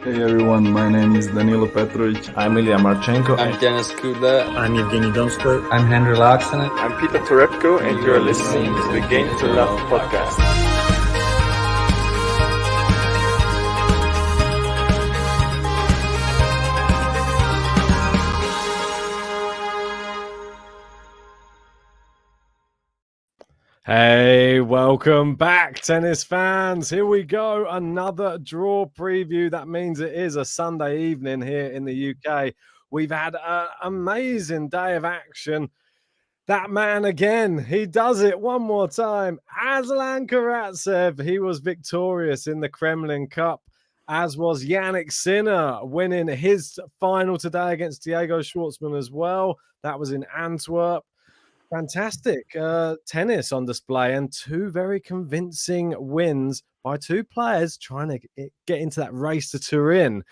Hey everyone, my name is Danilo Petrovic. I'm Ilya Marchenko. I'm Denis Kudla. I'm Evgeny Donskoy. I'm Henry Laaksonen. I'm Peter Torebko, and you're listening to the Game to Love podcast. Hey, welcome back, tennis fans. Here we go. Another draw preview. That means it is a Sunday evening here in the UK. We've had an amazing day of action. That man again, he does it one more time. Aslan Karatsev, he was victorious in the Kremlin Cup, as was Yannick Sinner, winning his final today against Diego Schwartzman as well. That was in Antwerp. Fantastic tennis on display, and two very convincing wins by two players trying to get into that race to Turin.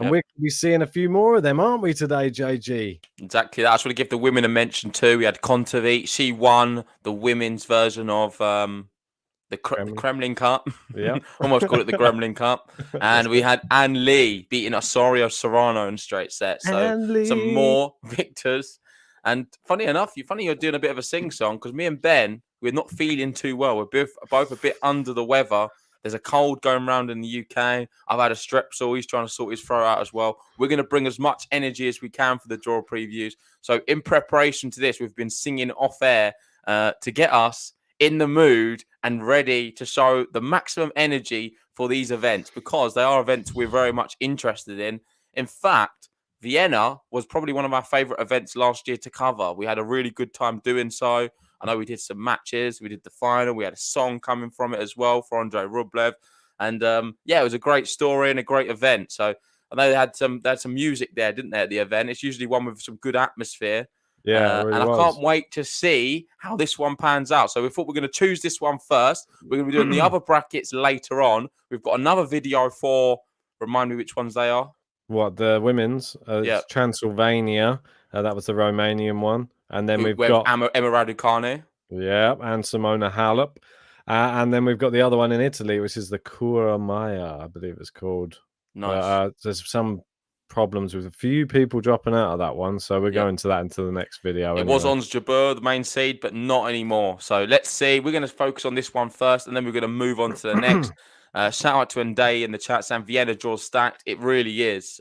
And we're going to be seeing a few more of them, aren't we, today, JG? Exactly. I just want to give the women a mention too. We had Kontaveit. She won the women's version of the Kremlin Cup. Yeah. Almost called it the Kremlin Cup. And we had Anne Lee beating Osorio Serrano in straight sets. So some more victors. And funny enough, you're doing a bit of a sing-song because me and Ben, we're not feeling too well. We're both a bit under the weather. There's a cold going around in the UK. I've had a strepsil. He's trying to sort his throat out as well. We're going to bring as much energy as we can for the draw previews. So in preparation to this, we've been singing off air to get us in the mood and ready to show the maximum energy for these events because they are events we're very much interested in. In fact, Vienna was probably one of our favourite events last year to cover. We had a really good time doing so. I know we did some matches. We did the final. We had a song coming from it as well for Andrei Rublev. And, it was a great story and a great event. So I know they had some music there, didn't they, at the event? It's usually one with some good atmosphere. Yeah, and I can't wait to see how this one pans out. So we thought we're going to choose this one first. We're going to be doing the other brackets later on. We've got another video for, remind me which ones they are. What, the women's? It's Transylvania. That was the Romanian one. And then we've got Emma Raducanu. Yeah, and Simona Halep. And then we've got the other one in Italy, which is the Cura Maya, I believe it's called. Nice. There's some problems with a few people dropping out of that one. So we're going to that into the next video. It was Ons Jabeur, the main seed, but not anymore. So let's see. We're going to focus on this one first, and then we're going to move on to the next. Shout out to Ndai in the chat saying Vienna draws stacked. It really is.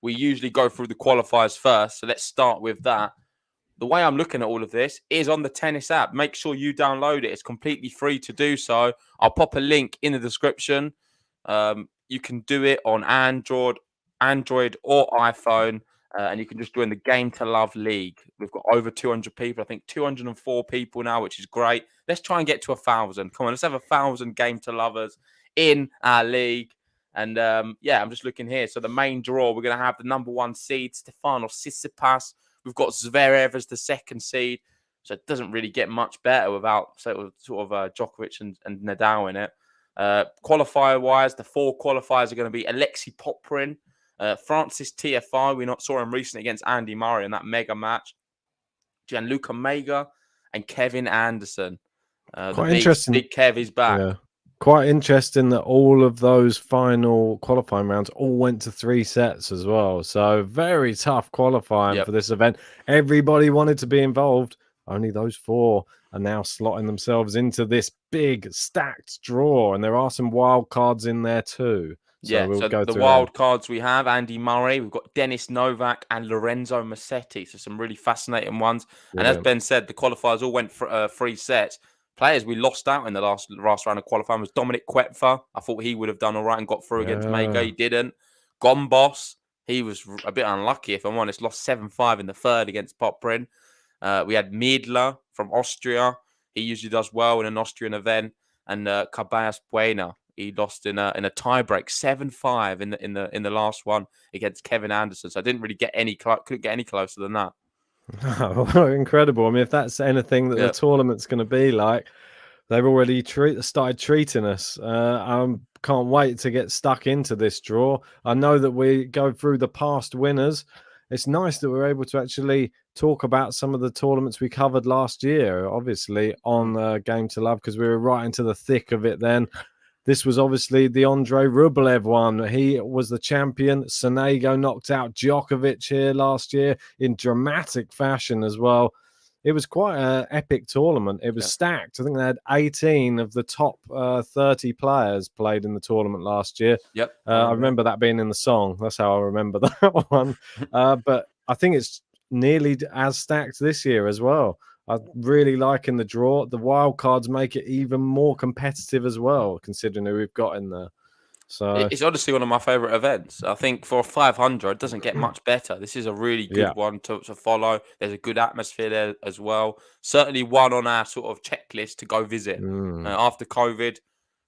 We usually go through the qualifiers first, so let's start with that. The way I'm looking at all of this is on the tennis app. Make sure you download it. It's completely free to do so. I'll pop a link in the description. You can do it on Android or iPhone, and you can just join the Game to Love League. We've got over 200 people. I think 204 people now, which is great. Let's try and get to 1,000. Come on, let's have 1,000 Game to Lovers in our league. And I'm just looking here. So the main draw, we're going to have the number one seed, Stefanos Tsitsipas. We've got Zverev as the second seed. So it doesn't really get much better without sort of Djokovic and Nadal in it. Qualifier-wise, the four qualifiers are going to be Alexei Poprin, Francis TFI. We saw him recently against Andy Murray in that mega match. Gianluca Mega and Kevin Anderson. Quite interesting. Big Kev is back. Yeah. Quite interesting that all of those final qualifying rounds all went to 3 sets as well. So very tough qualifying for this event. Everybody wanted to be involved. Only those 4 are now slotting themselves into this big stacked draw. And there are some wild cards in there too. So the wild cards we have, Andy Murray, we've got Dennis Novak and Lorenzo Musetti. So some really fascinating ones. And as Ben said, the qualifiers all went for 3 sets. Players we lost out in the last round of qualifying was Dominic Quetfer. I thought he would have done all right and got through against Mega. He didn't. Gombos, he was a bit unlucky, if I'm honest. Lost 7-5 in the third against Poprin. We had Miedler from Austria. He usually does well in an Austrian event. And Caballas Buena, he lost in a tiebreak 7-5 in the last one against Kevin Anderson. So I didn't really couldn't get any closer than that. Oh, incredible. I mean, if that's anything that the tournament's going to be like, they've already started treating us. I can't wait to get stuck into this draw. I know that we go through the past winners. It's nice that we're able to actually talk about some of the tournaments we covered last year, obviously, on Game to Love, because we were right into the thick of it then. This was obviously the Andrei Rublev one. He was the champion. Sonego knocked out Djokovic here last year in dramatic fashion as well. It was quite an epic tournament. It was stacked. I think they had 18 of the top 30 players played in the tournament last year. Yep. I remember that being in the song. That's how I remember that one. But I think it's nearly as stacked this year as well. I'm really liking the draw. The wild cards make it even more competitive as well, considering who we've got in there. So it's honestly one of my favourite events. I think for 500, it doesn't get much better. This is a really good one to follow. There's a good atmosphere there as well. Certainly one on our sort of checklist to go visit. After COVID,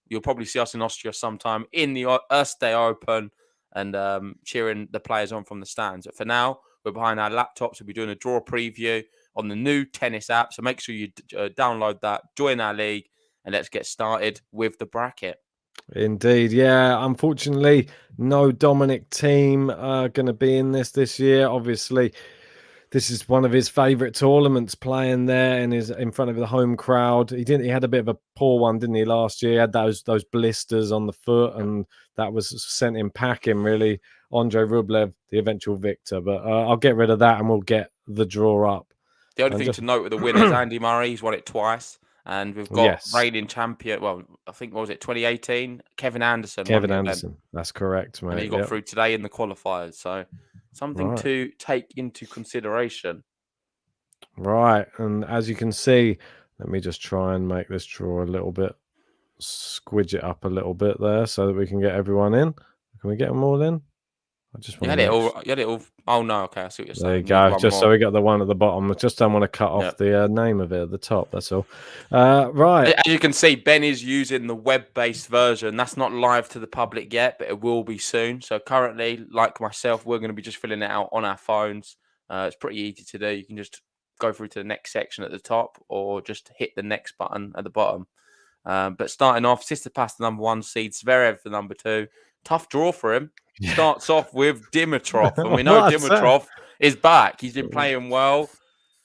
you'll probably see us in Austria sometime in the Erste Open and cheering the players on from the stands. But for now, we're behind our laptops. We'll be doing a draw preview on the new tennis app. So make sure you download that, join our league, and let's get started with the bracket. Indeed, yeah. Unfortunately, no Dominic Thiem going to be in this year. Obviously, this is one of his favourite tournaments, playing there and is in front of the home crowd. He had a bit of a poor one, didn't he, last year? He had those blisters on the foot, and that was sent him packing, really. Andrei Rublev, the eventual victor. But I'll get rid of that and we'll get the draw up. The only thing to note with the winner is Andy Murray. He's won it twice. And we've got reigning champion. Well, I think, what was it, 2018? Kevin Anderson. That's correct, mate. And he got through today in the qualifiers. So something to take into consideration. Right. And as you can see, let me just try and make this draw a little bit, squidge it up a little bit there so that we can get everyone in. Can we get them all in? I just want you had it all. Oh, no. Okay. I see what you're saying. There you go. Just so we got the one at the bottom. I just don't want to cut off the name of it at the top. That's all. Right. As you can see, Ben is using the web-based version. That's not live to the public yet, but it will be soon. So currently, like myself, we're going to be just filling it out on our phones. It's pretty easy to do. You can just go through to the next section at the top or just hit the next button at the bottom. But starting off, Tsitsipas, the number 1 seed, Sverev, the number 2. Tough draw for him. Starts off with Dimitrov, and we know Dimitrov is back. He's been playing well.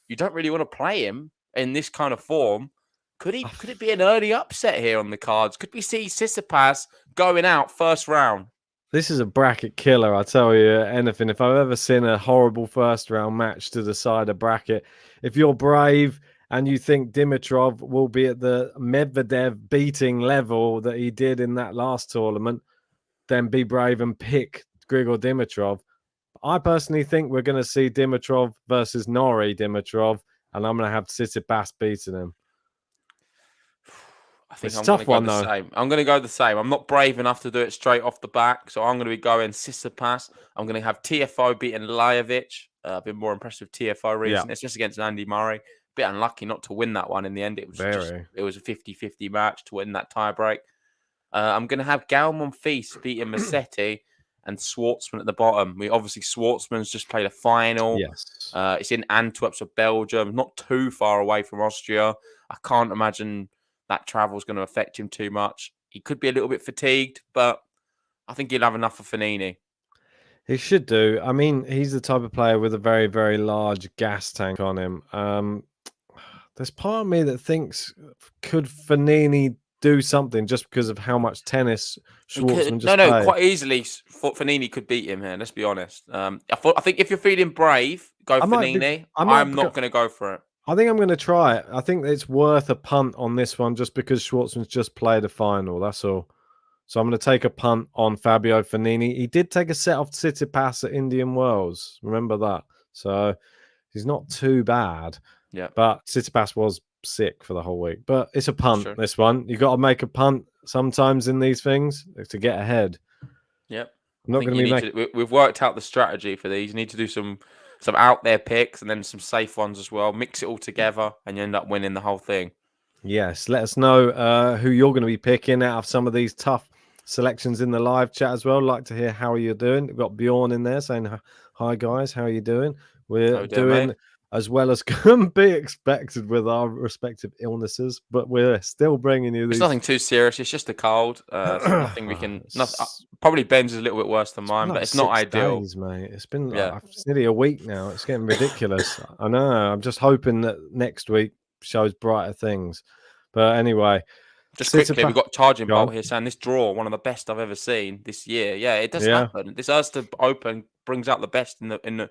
You don't really want to play him in this kind of form. Could it be an early upset here on the cards? Could we see Tsitsipas going out first round? This is a bracket killer, I tell you anything. If I've ever seen a horrible first round match to decide a bracket, if you're brave and you think Dimitrov will be at the Medvedev beating level that he did in that last tournament, then be brave and pick Grigor Dimitrov. I personally think we're going to see Dimitrov versus Nori Dimitrov, and I'm going to have Tsitsipas beating him. I think I'm going to go the same. I'm going to go the same. I'm not brave enough to do it straight off the back, so I'm going to be going Tsitsipas. I'm going to have TFO beating Lajovic. I've been more impressed with TFO recently. It's just against Andy Murray. Bit unlucky not to win that one in the end. It was a 50-50 match to win that tiebreak. I'm going to have Gael Monfils beating Musetti and Schwartzman at the bottom. Schwartzman's just played a final. Yes. It's in Antwerp, so Belgium, not too far away from Austria. I can't imagine that travel's going to affect him too much. He could be a little bit fatigued, but I think he'll have enough for Fognini. He should do. I mean, he's the type of player with a very, very large gas tank on him. There's part of me that thinks, could Fognini do something just because of how much tennis Schwartzman just played? Quite easily. Fognini could beat him here. Let's be honest. I think if you're feeling brave, go Fognini. I'm not going to go for it. I think I'm going to try it. I think it's worth a punt on this one just because Schwartzman's just played a final. That's all. So I'm going to take a punt on Fabio Fognini. He did take a set off Tsitsipas at Indian Wells. Remember that. So he's not too bad. Yeah. But Tsitsipas was sick for the whole week. But it's a punt, this one. You got to make a punt sometimes in these things to get ahead. Yep. I'm not going to be we've worked out the strategy for these. You need to do some out there picks and then some safe ones as well. Mix it all together and you end up winning the whole thing. Yes. Let us know who you're going to be picking out of some of these tough selections in the live chat as well. Like to hear how you're doing. We've got Bjorn in there saying, hi guys, how are you doing? We're doing as well as can be expected with our respective illnesses, but we're still bringing you these. It's nothing too serious. It's just a cold. Nothing we can. Probably Ben's is a little bit worse than mine, but it's not ideal. Days, mate. It's been it's nearly a week now. It's getting ridiculous. I know. I'm just hoping that next week shows brighter things. But anyway, Just quickly, we've got Charging Go on. Bolt here saying this draw, one of the best I've ever seen this year. Yeah, it does Yeah. happen. This Ulster Open brings out the best in the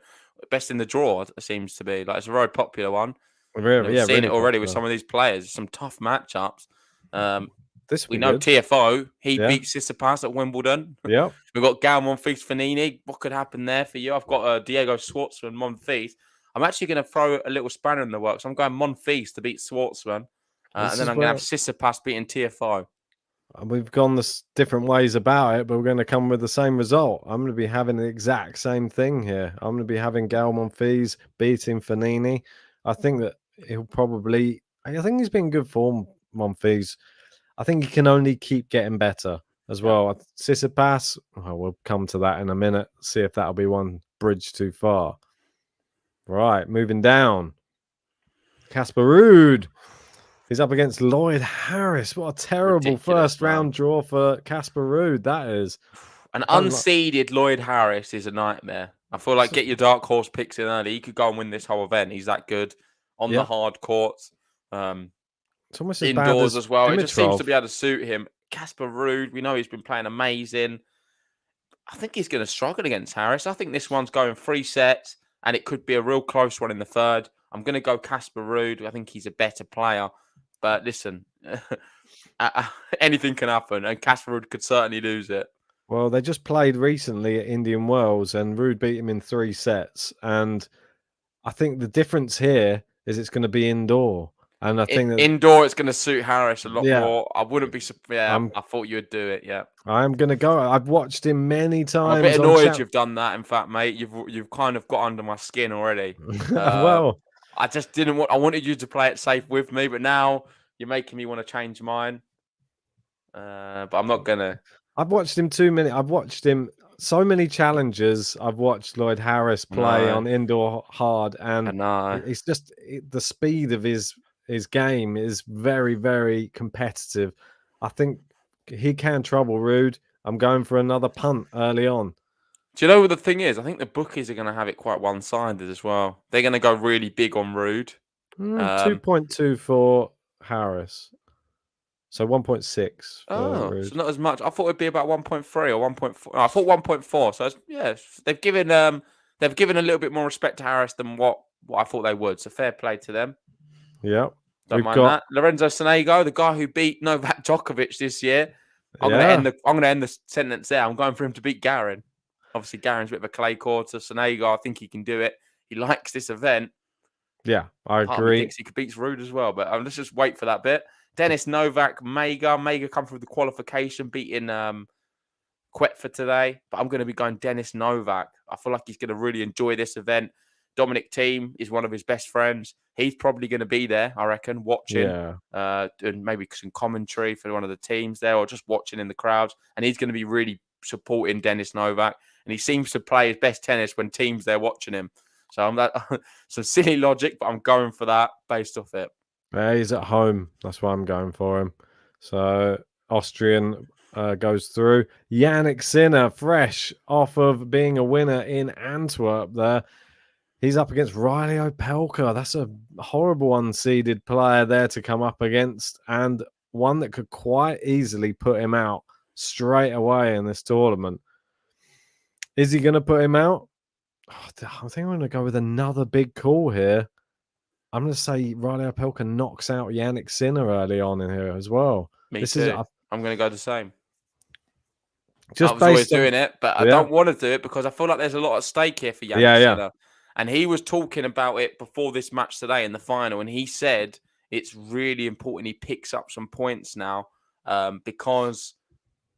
best in the draw. It seems to be like it's a very popular one. Really, We've seen really it already with popular. some of these players. Some tough matchups. This We will be know good. TFO. He Yeah. beat Tsitsipas at Wimbledon. Yep. We've got Gal Monfils Fanini. What could happen there for you? I've got Diego Schwartzman Monfils. I'm actually going to throw a little spanner in the works. I'm going Monfils to beat Schwartzman. And then I'm going to have Tsitsipas beating TFO. We've gone different ways about it, but we're going to come with the same result. I'm going to be having the exact same thing here. I'm going to be having Gal Monfils beating Fanini. I think that he'll probably... I think he's been good form, Monfils. I think he can only keep getting better as well. Tsitsipas, we'll come to that in a minute. See if that'll be one bridge too far. Right, moving down. Casper Ruud. He's up against Lloyd Harris. What a terrible first round draw for Casper Ruud that is. An unseeded Lloyd Harris is a nightmare. I feel like get your dark horse picks in early. He could go and win this whole event. He's that good on the hard courts. It's almost as indoors bad as well. Dimitrov. It just seems to be able to suit him. Casper Ruud, we know he's been playing amazing. I think he's going to struggle against Harris. I think this one's going 3 sets, and it could be a real close one in the third. I'm going to go Casper Ruud. I think he's a better player. But listen, anything can happen, and Casper Ruud could certainly lose it. Well, they just played recently at Indian Wells, and Ruud beat him in 3 sets. And I think the difference here is it's going to be indoor. And I think that indoor, it's going to suit Harris a lot Yeah. more. I wouldn't be surprised. I thought you would do it. Yeah, I'm going to go. I've watched him many times. I'm a bit annoyed you've done that. In fact, mate, you've kind of got under my skin already. Well, I just didn't want. I wanted you to play it safe with me, but now you're making me want to change mine. But I'm not gonna. I've watched him too many. I've watched him so many challenges. I've watched Lloyd Harris play on indoor hard, and it's just the speed of his game is very, very competitive. I think he can trouble Ruud. I'm going for another punt early on. Do you know what the thing is? I think the bookies are going to have it quite one-sided as well. They're going to go really big on Ruud. 2.2 for Harris. So 1.6. So not as much. I thought it'd be about 1.3 or 1.4. I thought 1.4. So they've given a little bit more respect to Harris than what I thought they would. So fair play to them. Yeah. Don't mind that. Lorenzo Sonego, the guy who beat Novak Djokovic this year. I'm going to end the sentence there. I'm going for him to beat Garin. Obviously, Garin's a bit of a clay court. So Sonego, I think he can do it. He likes this event. Yeah, I agree. He thinks he could beat Ruud as well. But let's just wait for that bit. Dennis Novak, Mega come through the qualification, beating Quetfer today. But I'm going to be going Dennis Novak. I feel like he's going to really enjoy this event. Dominic Thiem is one of his best friends. He's probably going to be there, I reckon, watching. And maybe some commentary for one of the teams there, or just watching in the crowds. And he's going to be really supporting Dennis Novak. And he seems to play his best tennis when teams there watching him. So I'm some silly logic, but I'm going for that based off it. Yeah, he's at home. That's why I'm going for him. So Austrian goes through. Yannick Sinner, fresh off of being a winner in Antwerp there. He's up against Riley Opelka. That's a horrible unseeded player there to come up against, and one that could quite easily put him out straight away in this tournament. Is he going to put him out? I think I'm going to go with another big call here. I'm going to say Riley Opelka knocks out Yannick Sinner early on in here as well. Me too. I'm going to go the same. Just I was always doing it, but I don't want to do it because I feel like there's a lot at stake here for Yannick Sinner. And he was talking about it before this match today in the final, and he said it's really important he picks up some points now because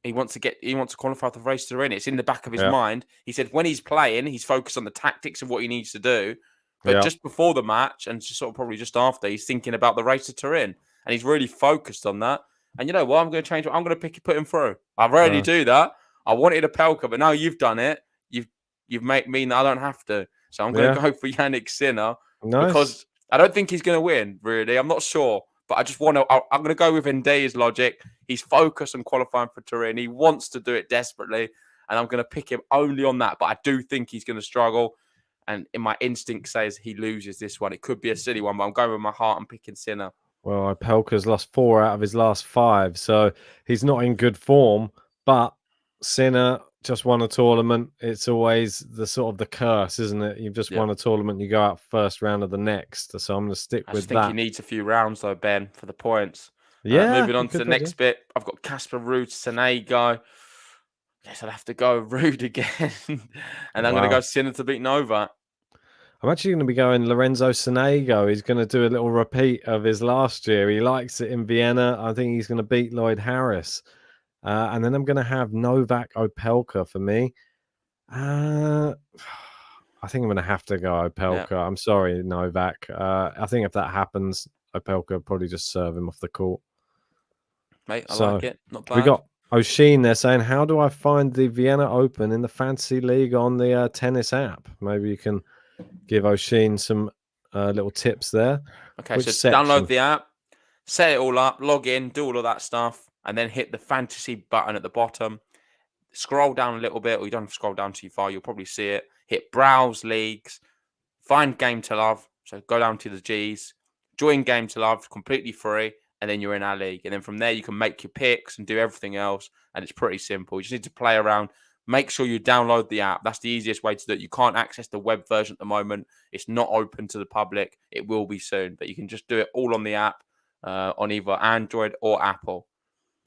he wants to qualify for the race to win. It's in the back of his mind. He said when he's playing, he's focused on the tactics of what he needs to do. But just before the match and just probably just after, he's thinking about the race to Turin, and he's really focused on that. And you know what? I'm going to change. I'm going to put him through. I rarely do that. I wanted a Pelka, but now you've done it. You've made me that I don't have to. So I'm going to go for Yannick Sinner because I don't think he's going to win, really. I'm not sure. But I just want to... I'm going to go with Nday's logic. He's focused on qualifying for Turin. He wants to do it desperately. And I'm going to pick him only on that. But I do think he's going to struggle. And in my instinct says he loses this one. It could be a silly one, but I'm going with my heart and picking Sinner. Well, Opelka's lost 4 out of his last 5, so he's not in good form. But Sinner just won a tournament. It's always the sort of the curse, isn't it? You've just won a tournament, you go out first round of the next. So I'm going to stick I with just think he that. needs a few rounds though, Ben, for the points. Yeah, Moving on to the next bit, I've got Casper Ruud, Sonego. Guess I'll have to go Ruud again, and I'm going to go Sinner to beat Novak. I'm actually going to be going Lorenzo Sonego. He's going to do a little repeat of his last year. He likes it in Vienna. I think he's going to beat Lloyd Harris. And then I'm going to have Novak Opelka for me. I think I'm going to have to go Opelka. Yeah. I'm sorry, Novak. I think if that happens, Opelka will probably just serve him off the court. Mate, I like it. Not bad. We got Oshin there saying, how do I find the Vienna Open in the Fantasy League on the tennis app? Maybe you can give Oshin some little tips there. Okay, so download the app, set it all up, log in, do all of that stuff, and then hit the fantasy button at the bottom. Scroll down a little bit, or you don't have to scroll down too far. You'll probably see it. Hit Browse Leagues, find Game to Love. So go down to the G's, join Game to Love, completely free, and then you're in our league. And then from there, you can make your picks and do everything else. And it's pretty simple. You just need to play around. Make sure you download the app. That's the easiest way to do it. You can't access the web version at the moment. It's not open to the public. It will be soon, but you can just do it all on the app on either Android or Apple.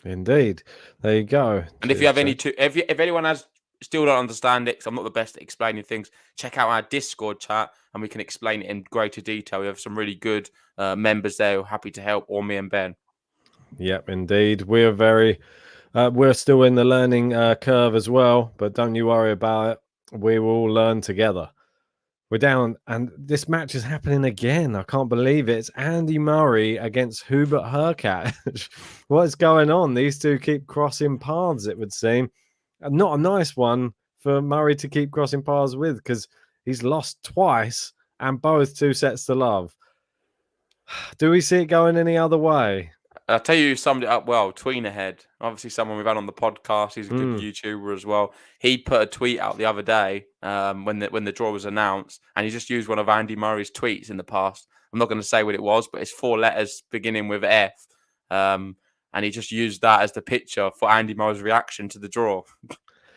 Indeed. There you go. And if you have if anyone has still don't understand it, because I'm not the best at explaining things, check out our Discord chat and we can explain it in greater detail. We have some really good members there who are happy to help, or me and Ben. Yep, indeed. We're we're still in the learning curve as well, but don't you worry about it. We will all learn together. We're down, and this match is happening again. I can't believe it. It's Andy Murray against Hubert Hurkacz. What is going on? These two keep crossing paths, it would seem. Not a nice one for Murray to keep crossing paths with, because he's lost twice and both 2 sets to love. Do we see it going any other way? I'll tell you who summed it up well. Tween Ahead, obviously someone we've had on the podcast. He's a good YouTuber as well. He put a tweet out the other day when the draw was announced, and he just used one of Andy Murray's tweets in the past. I'm not going to say what it was, but it's 4 letters beginning with F. And he just used that as the picture for Andy Murray's reaction to the draw.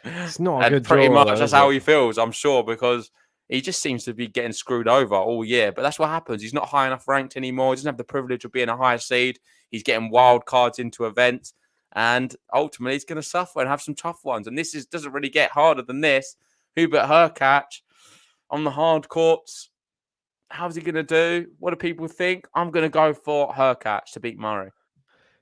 It's not a good pretty draw, much that's how he feels, I'm sure, because he just seems to be getting screwed over all year. But that's what happens. He's not high enough ranked anymore. He doesn't have the privilege of being a higher seed. He's getting wild cards into events. And ultimately, he's going to suffer and have some tough ones. And this doesn't really get harder than this. Hubert Hurkacz on the hard courts. How's he going to do? What do people think? I'm going to go for Hurkacz to beat Murray.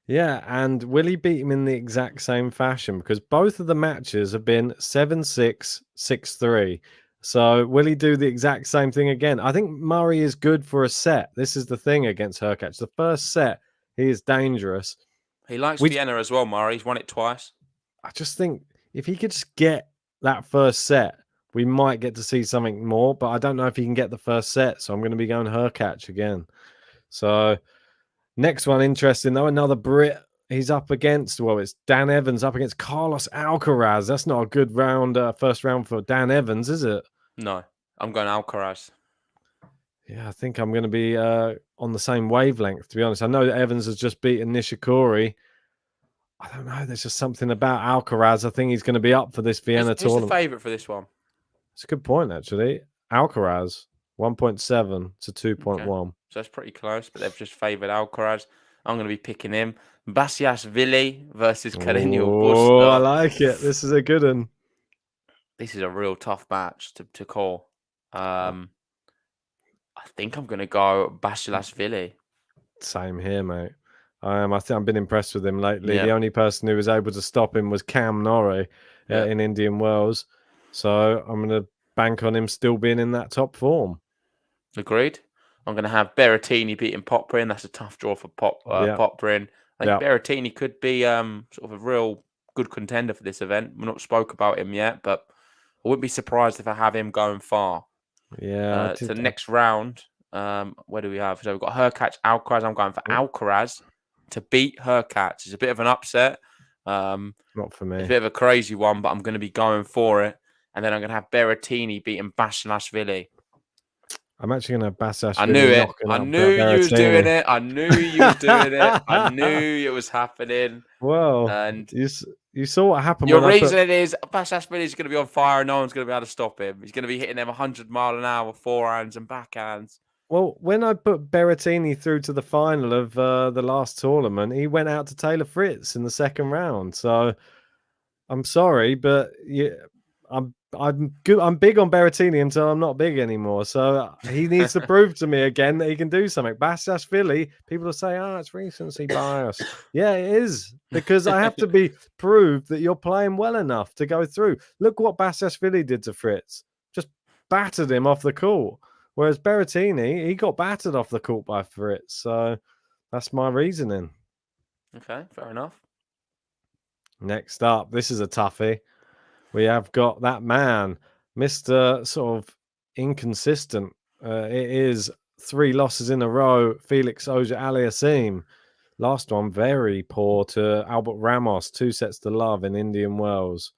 Yeah, and will he beat him in the exact same fashion? Because both of the matches have been 7-6, 6-3. So will he do the exact same thing again? I think Murray is good for a set. This is the thing against Hurkacz. The first set, he is dangerous. He likes Vienna as well, Murray. He's won it twice. I just think if he could just get that first set, we might get to see something more. But I don't know if he can get the first set. So I'm going to be going Hurkacz again. So next one, interesting though. Another Brit. He's up against, well, it's Dan Evans up against Carlos Alcaraz. That's not a good round, first round for Dan Evans, is it? No, I'm going Alcaraz. Yeah, I think I'm going to be on the same wavelength, to be honest. I know that Evans has just beaten Nishikori. I don't know. There's just something about Alcaraz. I think he's going to be up for this Vienna tournament. Who's the favourite for this one? It's a good point, actually. Alcaraz, 1.7 to 2.1. Okay. So that's pretty close, but they've just favoured Alcaraz. I'm going to be picking him. Basilashvili versus Carreño Busta. Oh, I like it. This is a good one. This is a real tough match to call. I think I'm going to go Basilashvili. Same here, mate. I think I've been impressed with him lately. Yeah. The only person who was able to stop him was Cam Nori in Indian Wells. So I'm going to bank on him still being in that top form. Agreed. I'm going to have Berrettini beating Poprin. That's a tough draw for Poprin. I think Berrettini could be sort of a real good contender for this event. We've not spoke about him yet, but I wouldn't be surprised if I have him going far. Yeah. To the next round, where do we have? So we've got Hurkacz, Alcaraz. I'm going for Alcaraz to beat Hurkacz. It's a bit of an upset. Not for me. It's a bit of a crazy one, but I'm going to be going for it. And then I'm going to have Berrettini beating Basilashvili. I'm actually going to Basashvili I knew it. knocking I out knew you was doing Berrettini. it. I knew you was doing it. I knew it was happening. Well, And you saw what happened your when I put... reason is Basashvili is going to be on fire and no one's going to be able to stop him. He's going to be hitting them 100-mile-an-hour forehands and backhands. Well, when I put Berrettini through to the final of the last tournament, he went out to Taylor Fritz in the second round. So I'm sorry, but I'm good. I'm big on Berrettini until I'm not big anymore. So he needs to prove to me again that he can do something. Basashvili, people will say, "Oh, it's recency bias." Yeah, it is, because I have to be proved that you're playing well enough to go through. Look what Basashvili did to Fritz. Just battered him off the court. Whereas Berrettini, he got battered off the court by Fritz. So that's my reasoning. Okay, fair enough. Next up, this is a toughie. We have got that man, Mr. sort of inconsistent. It is 3 losses in a row. Felix Auger-Aliassime. Last one, very poor to Albert Ramos, 2 sets to love in Indian Wells.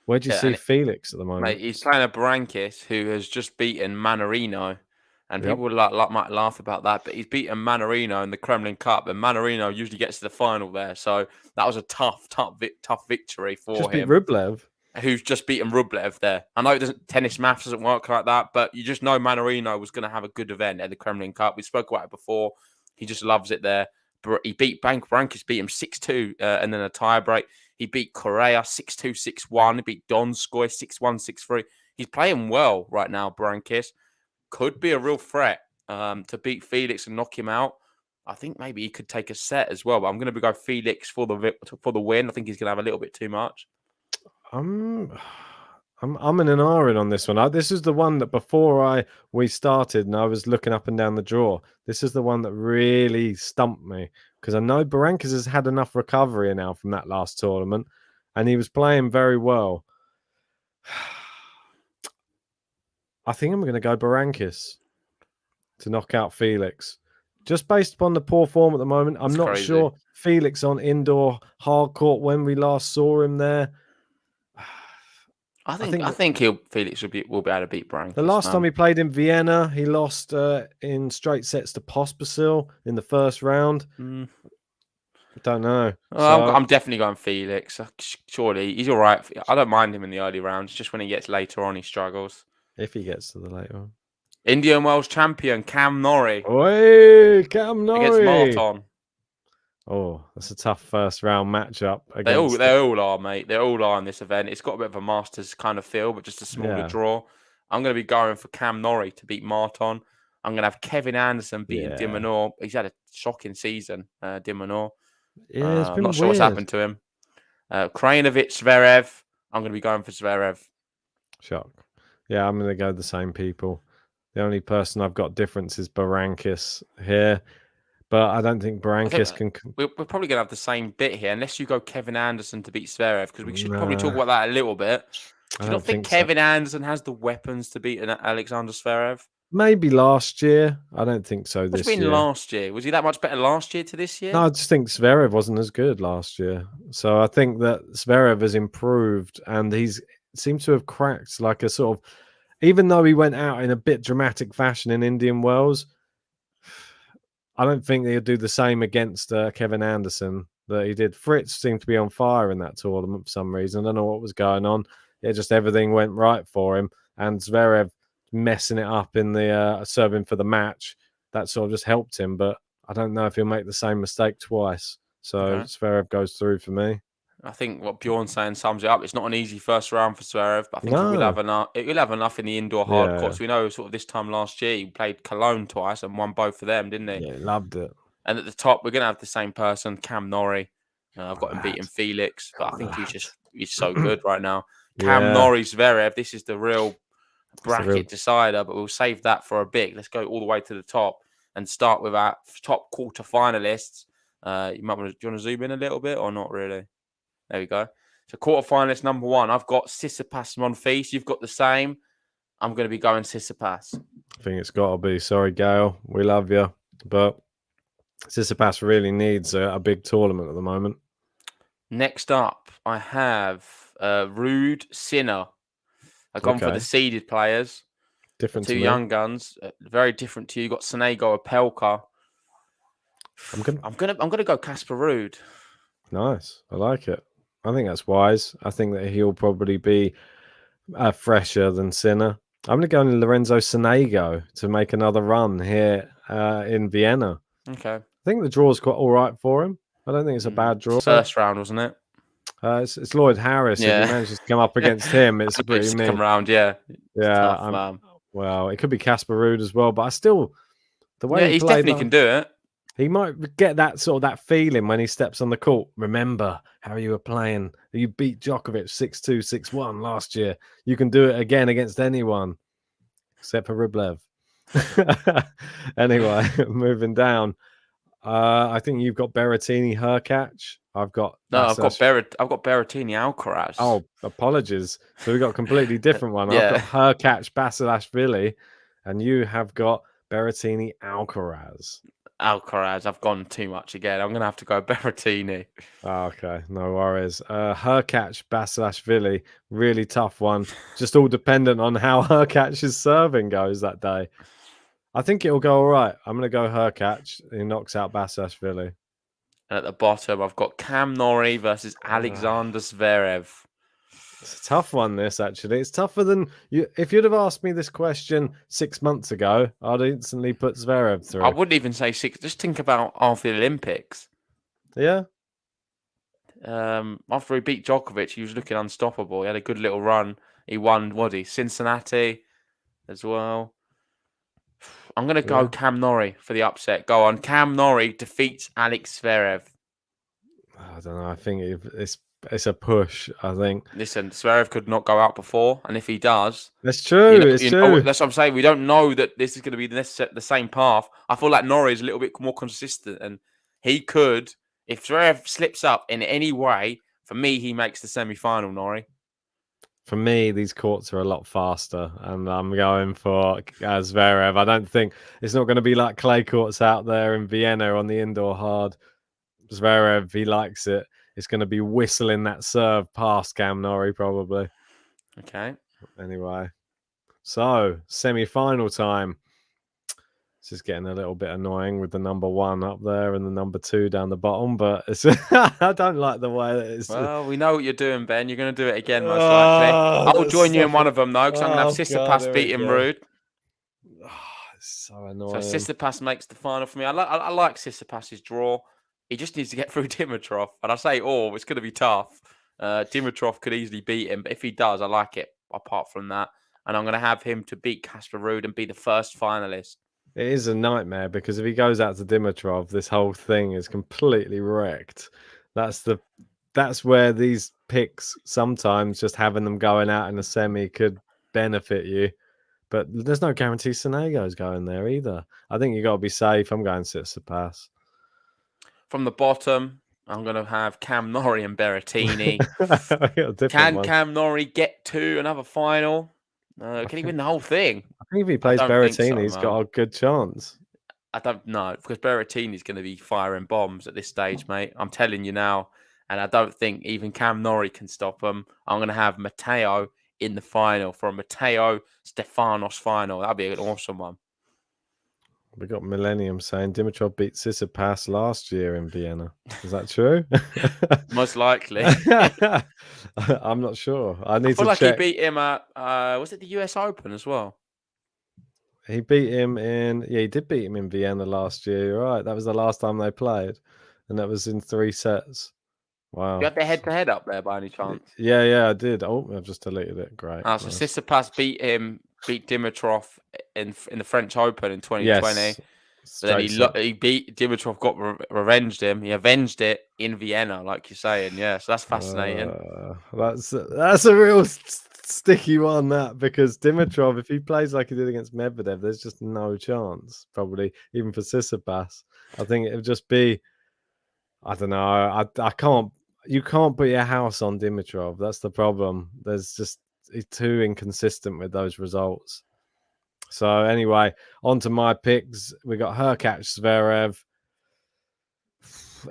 Where do you see Felix at the moment? Mate, he's playing a Berankis who has just beaten Manarino. And Yep. people might laugh about that, but he's beaten Manarino in the Kremlin Cup, and Manarino usually gets to the final there. So that was a tough victory for Just him. beat Rublev. Who's just beaten Rublev there. I know tennis maths doesn't work like that, but you just know Manarino was going to have a good event at the Kremlin Cup. We spoke about it before. He just loves it there. He beat Berankis, beat him 6-2 and then a tie break. He beat Correa 6-2, 6-1. He beat Donskoy 6-1, 6-3. He's playing well right now, Berankis. Could be a real threat to beat Felix and knock him out. I think maybe he could take a set as well, but I'm going to go Felix for the win. I think he's going to have a little bit too much. I'm in an iron on this one. This is the one that before we started and I was looking up and down the draw. This is the one that really stumped me, because I know Berankis has had enough recovery now from that last tournament, and he was playing very well. I think I'm going to go Berankis to knock out Felix. Just based upon the poor form at the moment, I'm not sure Felix on indoor hard court when we last saw him there. I think Felix will be able to beat Berankis. The last time he played in Vienna, he lost in straight sets to Pospisil in the first round. Don't know. I'm definitely going Felix. Surely he's all right. I don't mind him in the early rounds. Just when he gets later on, he struggles. If he gets to the later one. Indian Wells champion Cam Nori. Oi, Cam Nori against Marton. Oh, that's a tough first round matchup. They all are, mate. They all are in this event. It's got a bit of a Masters kind of feel, but just a smaller draw. I'm going to be going for Cam Nori to beat Marton. I'm going to have Kevin Anderson beating de Minaur. He's had a shocking season, de Minaur. Yeah, it's been I'm not sure what's happened to him. Krajinovic, Sverev. I'm going to be going for Sverev. Shock. Yeah, I'm going to go the same people. The only person I've got difference is Berankis here. But I don't think Berankis can... We're probably going to have the same bit here, unless you go Kevin Anderson to beat Sverev, because we should probably talk about that a little bit. Do you not think Kevin Anderson has the weapons to beat Alexander Sverev? Maybe last year. I don't think so this year. Last year? Was he that much better last year to this year? No, I just think Sverev wasn't as good last year. So I think that Sverev has improved, and he's seems to have cracked like a sort of... Even though he went out in a bit dramatic fashion in Indian Wells, I don't think he'll do the same against Kevin Anderson that he did. Fritz seemed to be on fire in that tournament for some reason. I don't know what was going on. Yeah, just everything went right for him. And Zverev messing it up in the serving for the match, that sort of just helped him. But I don't know if he'll make the same mistake twice. So Zverev goes through for me. I think what Bjorn's saying sums it up. It's not an easy first round for Sverev, but I think he will have enough. It will have enough in the indoor hard courts. We know sort of this time last year he played Cologne twice and won both of them, didn't he? Yeah, loved it. And at the top, we're going to have the same person, Cam Nori. I've got him beating Felix, but I think he's so good right now. Cam Nori, Zverev. This is the real bracket decider, but we'll save that for a bit. Let's go all the way to the top and start with our top quarter finalists. Do you want to zoom in a little bit or not really? There we go. So quarterfinalist number 1, I've got Tsitsipas Monfils. You've got the same. I'm going to be going Tsitsipas. I think it's got to be. Sorry, Gail. We love you. But Tsitsipas really needs a big tournament at the moment. Next up, I have Ruud Sinner. I've gone for the seeded players. Different two to me. young guns, very different to you. You got Sonego, Opelka. I'm gonna go Casper Ruud. Nice. I like it. I think that's wise. I think that he'll probably be fresher than Sinner. I'm going to go in Lorenzo Sonego to make another run here in Vienna. Okay. I think the draw's quite all right for him. I don't think it's a bad draw. First round, wasn't it? It's Lloyd Harris. Yeah. If he manages to come up against him, it's pretty second round, yeah. Yeah. Tough, well, it could be Casper Ruud as well, but I still the way he definitely can do it. He might get that feeling when he steps on the court. Remember how you were playing. You beat Djokovic 6-2, 6-1 last year. You can do it again against anyone, except for Rublev. Anyway, moving down. I think you've got Berrettini, Hurkacz. I've got Berrettini, Alcaraz. Oh, apologies. So we've got a completely different one. Yeah. I've got Hurkacz, Basilashvili, and you have got Berrettini, Alcaraz. I've gone too much again. I'm going to have to go Berrettini. Okay, no worries. Hurkacz, Basilashvili, really tough one. Just all dependent on how Hurkacz's serving goes that day. I think it'll go all right. I'm going to go Hurkacz. He knocks out Basilashvili. And at the bottom, I've got Cam Nori versus Alexander Sverev. It's a tough one, this, actually. It's tougher than you. If you'd have asked me this question 6 months ago, I'd instantly put Zverev through. I wouldn't even say 6. Just think about after the Olympics. Yeah. After he beat Djokovic, he was looking unstoppable. He had a good little run. He won, Cincinnati as well. I'm going to go Cam Nori for the upset. Go on. Cam Nori defeats Alex Sverev. I don't know. I think it's a push, I think. Listen, Sverev could not go out before, and if he does... That's true, it's true. That's what I'm saying. We don't know that this is going to be the same path. I feel like Nori is a little bit more consistent, and he could, if Sverev slips up in any way, for me, he makes the semi-final, Nori. For me, these courts are a lot faster, and I'm going for Zverev. I don't think it's not going to be like clay courts out there in Vienna on the indoor hard. Zverev, he likes it. It's going to be whistling that serve past Cam Nori, probably. Okay. Anyway, so semi-final time. It's just getting a little bit annoying with the number 1 up there and the number 2 down the bottom, but it's I don't like the way that it's. Well, we know what you're doing, Ben. You're going to do it again, most likely. I'll join you in one of them, though, because I'm going to have Tsitsipas beating Ruud. It's so annoying. So Tsitsipas makes the final for me. I like Tsitsipas's draw. He just needs to get through Dimitrov. And I say, it's going to be tough. Dimitrov could easily beat him, but if he does, I like it apart from that. And I'm going to have him to beat Casper Ruud and be the first finalist. It is a nightmare because if he goes out to Dimitrov, this whole thing is completely wrecked. That's where these picks sometimes just having them going out in a semi could benefit you. But there's no guarantee Sonego's going there either. I think you got to be safe. I'm going Tsitsipas. From the bottom, I'm going to have Cam Nori and Berrettini. Can Cam Nori get to another final? Can he win the whole thing? I think if he plays Berrettini, he's got a good chance. I don't know, because Berrettini's going to be firing bombs at this stage, mate. I'm telling you now. And I don't think even Cam Nori can stop him. I'm going to have Matteo in the final for a Matteo Stefanos final. That'd be an awesome one. We got Millennium saying Dimitrov beat Tsitsipas last year in Vienna. Is that true? Most likely. I'm not sure. I feel like he beat him at was it the US Open as well? He beat him he did beat him in Vienna last year. You're right. That was the last time they played, and that was in 3 sets. Wow. You had the head-to-head up there by any chance? Yeah, I did. Oh, I've just deleted it. Great. So Tsitsipas beat Dimitrov in the French Open in 2020. Yes. But then he beat Dimitrov, revenged him. He avenged it in Vienna, like you're saying. Yeah, so that's fascinating. That's a real sticky one, that, because Dimitrov, if he plays like he did against Medvedev, there's just no chance, probably, even for Tsitsipas. I think it would just be, I don't know. I can't. You can't put your house on Dimitrov. That's the problem. He's too inconsistent with those results. So anyway, on to my picks. We got Hurkacz, Zverev.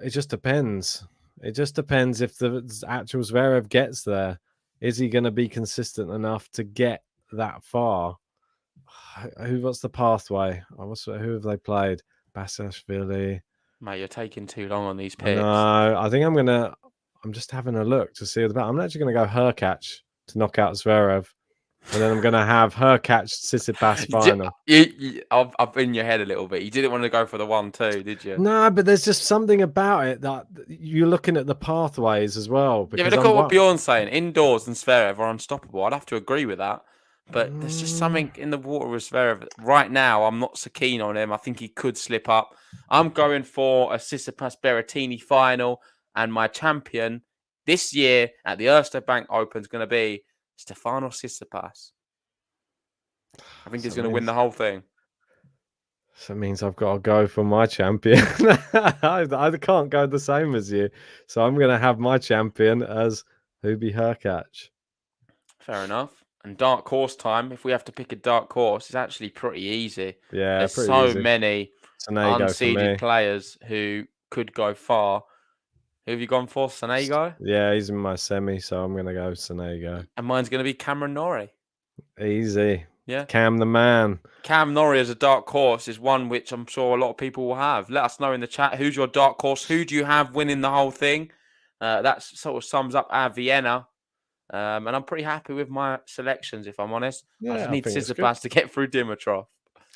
It just depends. It just depends if the actual Zverev gets there. Is he going to be consistent enough to get that far? What's the pathway? Who have they played? Basashvili. Mate, you're taking too long on these I picks. know. I think I'm just having a look to see about. I'm actually going to go Hurkacz to knock out Zverev. And then I'm going to have Hurkacz Tsitsipas final. I've in your head a little bit. You didn't want to go for the 1-2, did you? No, but there's just something about it that you're looking at the pathways as well. Yeah, but look at what Bjorn's saying. Indoors and Zverev are unstoppable. I'd have to agree with that. But there's just something in the water with Sverev. Right now, I'm not so keen on him. I think he could slip up. I'm going for a Tsitsipas Berrettini final. And my champion this year at the Erste Bank Open is going to be Stefano Tsitsipas. I think he's going to win the whole thing. So that means I've got to go for my champion. I can't go the same as you. So I'm going to have my champion as Hubie Hurkacz. Fair enough. And dark horse time, if we have to pick a dark horse, it's actually pretty easy. Yeah, there's pretty so easy. many unseeded players who could go far. Who have you gone for? Sonego? Yeah, he's in my semi, so I'm going to go Sonego. And mine's going to be Cameron Nori. Easy. Yeah. Cam the man. Cam Nori as a dark horse is one which I'm sure a lot of people will have. Let us know in the chat. Who's your dark horse? Who do you have winning the whole thing? That sort of sums up our Vienna. And I'm pretty happy with my selections, if I'm honest. Yeah, I just need Tsitsipas to get through Dimitrov.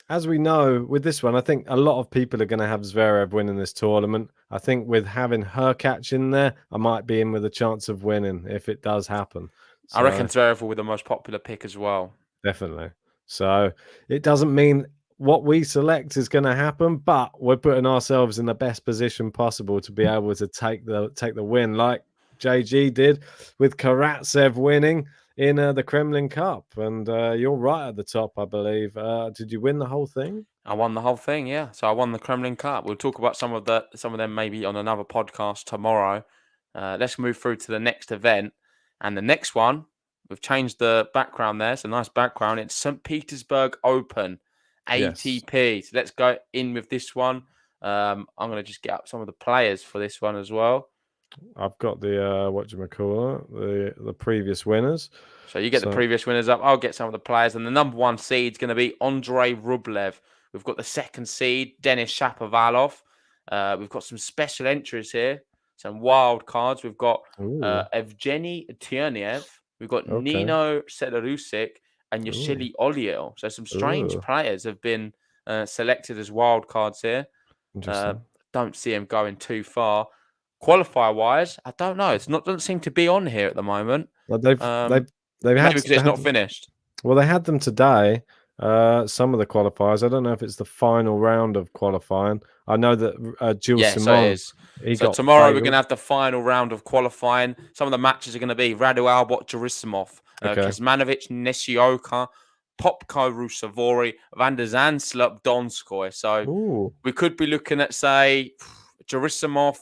As we know, with this one, I think a lot of people are going to have Zverev winning this tournament. I think with having Hurkacz in there, I might be in with a chance of winning if it does happen. So, I reckon Zverev will be the most popular pick as well. Definitely. So it doesn't mean what we select is going to happen, but we're putting ourselves in the best position possible to be able to take the win, like JG did with Karatsev winning in the Kremlin Cup. And you're right at the top, I believe. Did you win the whole thing? I won the whole thing, yeah. So I won the Kremlin Cup. We'll talk about some of them maybe on another podcast tomorrow. Let's move through to the next event. And the next one, we've changed the background there. It's a nice background. It's St. Petersburg Open, ATP. Yes. So let's go in with this one. I'm going to just get up some of the players for this one as well. I've got the the previous winners. So you get the previous winners up. I'll get some of the players. And the number one seed is going to be Andrei Rublev. We've got the second seed, Denis Shapovalov. We've got some special entries here, some wild cards. We've got Evgeny Tierniev. We've got Nino Sedorusik and Yashili Oliel. So some strange players have been selected as wild cards here. Don't see him going too far. Qualifier wise, I don't know. Doesn't seem to be on here at the moment. Well, they've had because it's not finished. Well, they had them today. Some of the qualifiers. I don't know if it's the final round of qualifying. I know that Gilles Simon. So it is. So tomorrow we're going to have the final round of qualifying. Some of the matches are going to be Radu Albot, Gerasimov, Kuzmanovic, Nishioka, Popko, Rusevori, Van der Zandslup, Donskoy. So we could be looking at, say, Gerasimov,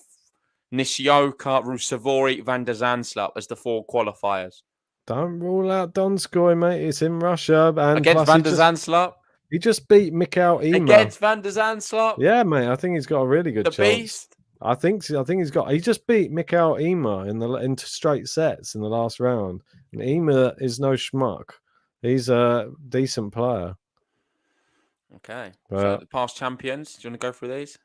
Nishioka, Rusevori, Van der Zandslup as the four qualifiers. Don't rule out Donskoy, mate. It's in Russia. And against Van der Zandslup? He just beat Mikhail Ema. Against Van der Zandslup? Yeah, mate. I think he's got a really good chance. The beast? I think he just beat Mikhail Ema into straight sets in the last round. And Ema is no schmuck. He's a decent player. Okay. So the past champions, do you want to go through these?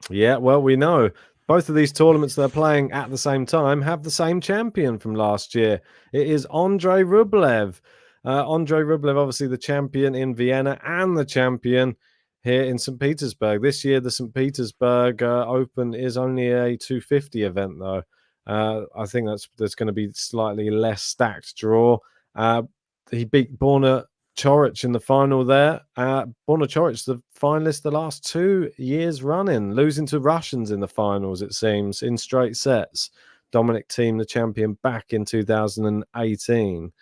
Yeah, well, we know. Both of these tournaments they're playing at the same time have the same champion from last year. It is Andrei Rublev. Andrei Rublev, obviously the champion in Vienna and the champion here in St. Petersburg. This year, the St. Petersburg Open is only a 250 event, though. I think there's going to be slightly less stacked draw. He beat Borna Coric in the final there. Borna Coric, the finalist the last 2 years running, losing to Russians in the finals, it seems, in straight sets. Dominic Thiem, the champion, back in 2018.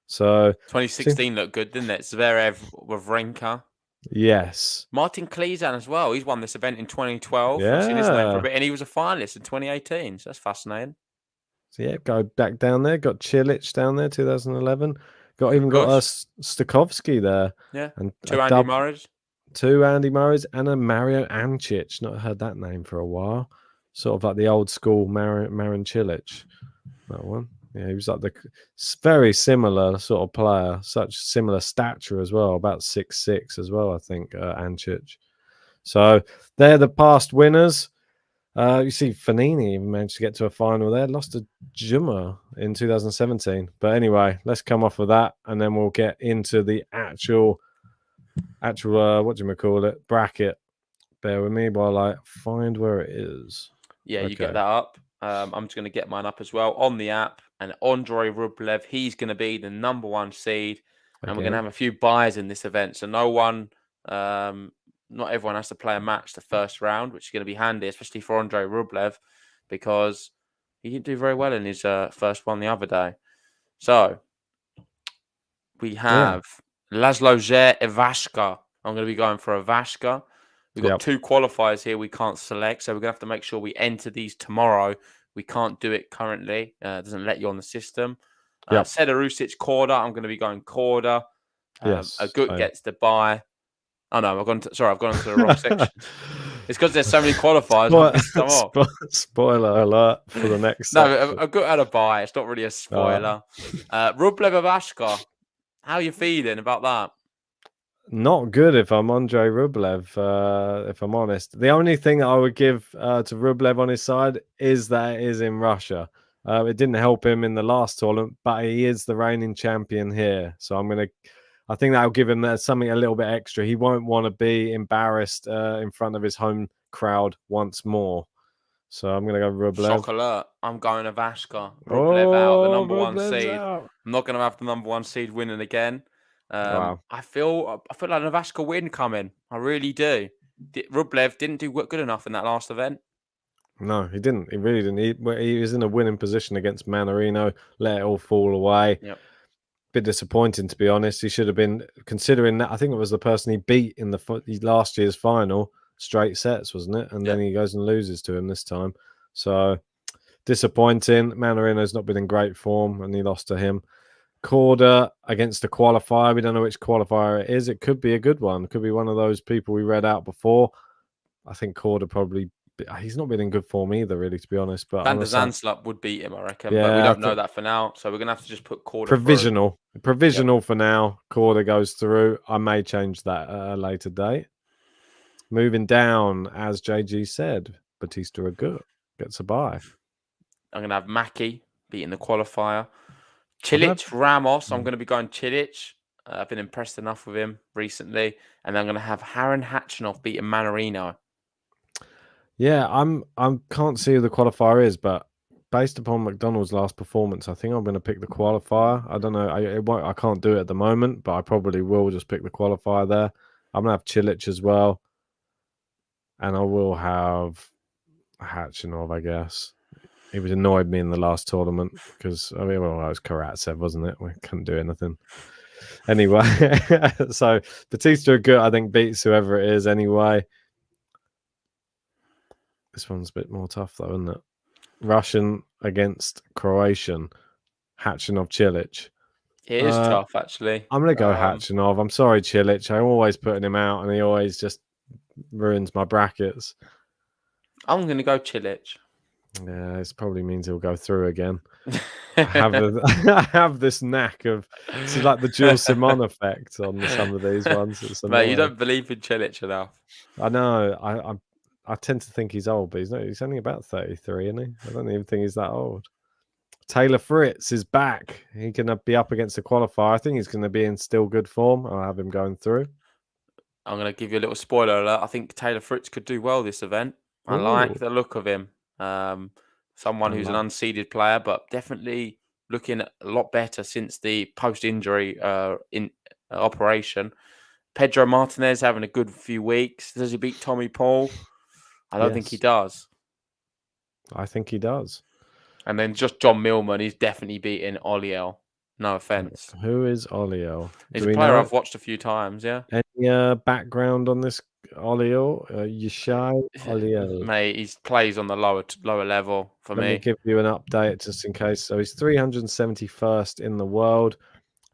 So 2016 looked good, didn't it? Zverev, Wawrinka. Yes. Martin Klizan as well. He's won this event in 2012. Yeah. I've seen his name for a bit, and he was a finalist in 2018. So that's fascinating. So yeah, go back down there. Got Cilic down there, 2011. Got Stakovsky there. Yeah. And two Andy Murrays. Two Andy Murrays and a Mario Ancic. Not heard that name for a while. Sort of like the old school Marin Cilic. That one. Yeah, he was like very similar sort of player, such similar stature as well, about 6'6" as well, I think, Ancic. So they're the past winners. You see, Fanini even managed to get to a final there, lost to Juma in 2017. But anyway, let's come off of that, and then we'll get into the actual what do you call it, bracket. Bear with me while I find where it is. Yeah, Okay. you get that up. I'm just going to get mine up as well on the app. And Andrei Rublev, he's going to be the number 1 seed. And we're going to have a few buys in this event. So not everyone has to play a match the first round, which is going to be handy, especially for Andrei Rublev, because he didn't do very well in his first one the other day. So we have Laszlo Ivashka. I'm going to be going for Ivashka. We've got 2 qualifiers here we can't select, so we're going to have to make sure we enter these tomorrow. We can't do it currently. It doesn't let you on the system. Sedarusic, Korda. I'm going to be going Korda. Agut gets the buy. Oh, no, I've gone into the wrong section. It's because there's so many qualifiers. Spoiler alert for the next section. No, Agut had a buy. It's not really a spoiler. Rublev Ivashka. How are you feeling about that? Not good if I'm Andrei Rublev, if I'm honest. The only thing that I would give to Rublev on his side is that it is in Russia. It didn't help him in the last tournament, but he is the reigning champion here. So I think that'll give him something a little bit extra. He won't want to be embarrassed in front of his home crowd once more. So I'm going to go Rublev. Shock alert. I'm going Ivashka. Rublev out, the number 1 seed. Out. I'm not going to have the number 1 seed winning again. Wow. I feel like an Ivashka win coming. I really do. Rublev didn't do good enough in that last event. No, he didn't. He really didn't. He was in a winning position against Manarino, let it all fall away. Yep. Bit disappointing, to be honest. He should have been, considering that I think it was the person he beat in the last year's final, straight sets, wasn't it? And then he goes and loses to him this time. So disappointing. Manarino's not been in great form, and he lost to him. Korda against a qualifier. We don't know which qualifier it is. It could be a good one. It could be one of those people we read out before. I think Korda probably... He's not been in good form either, really, to be honest. But Van der Zandslup would beat him, I reckon. Yeah, but we don't know that for now. So we're going to have to just put Korda Provisional for now. Korda goes through. I may change that at a later date. Moving down, as JG said, Batista Agut gets a bye. I'm going to have Maki beating the qualifier. Cilic, Ramos. I'm going to be going Cilic. I've been impressed enough with him recently. And I'm going to have Haran Hachinov beating Manarino. Yeah, I can't see who the qualifier is, but based upon McDonald's last performance, I think I'm going to pick the qualifier. I don't know. I can't do it at the moment, but I probably will just pick the qualifier there. I'm going to have Cilic as well. And I will have Hachinov, I guess. He was annoyed me in the last tournament because, it was Karatsev, wasn't it? We couldn't do anything. Anyway, so Batista Agut, I think, beats whoever it is anyway. This one's a bit more tough, though, isn't it? Russian against Croatian. Hachinov, Cilic. It is tough, actually. I'm going to go Hachinov. I'm sorry, Cilic. I'm always putting him out, and he always just ruins my brackets. I'm going to go Cilic. Yeah, this probably means he'll go through again. I have this knack of... It's like the Jules Simon effect on some of these ones. Mate, you don't believe in Cilic enough. I know. I tend to think he's old, but he's only about 33, isn't he? I don't even think he's that old. Taylor Fritz is back. He can be up against the qualifier. I think he's going to be in still good form. I'll have him going through. I'm going to give you a little spoiler alert. I think Taylor Fritz could do well this event. I like the look of him. Someone who's an unseeded player, but definitely looking a lot better since the post-injury operation. Pedro Martinez having a good few weeks. Does he beat Tommy Paul? I don't think he does. I think he does. And then just John Millman, he's definitely beating Oliel. No offense. Who is Oliel? He's a player I've watched a few times, yeah. Any background on this Oliel? Yeshai Oliel. Mate, he plays on the lower level for me. Let me give you an update just in case. So he's 371st in the world.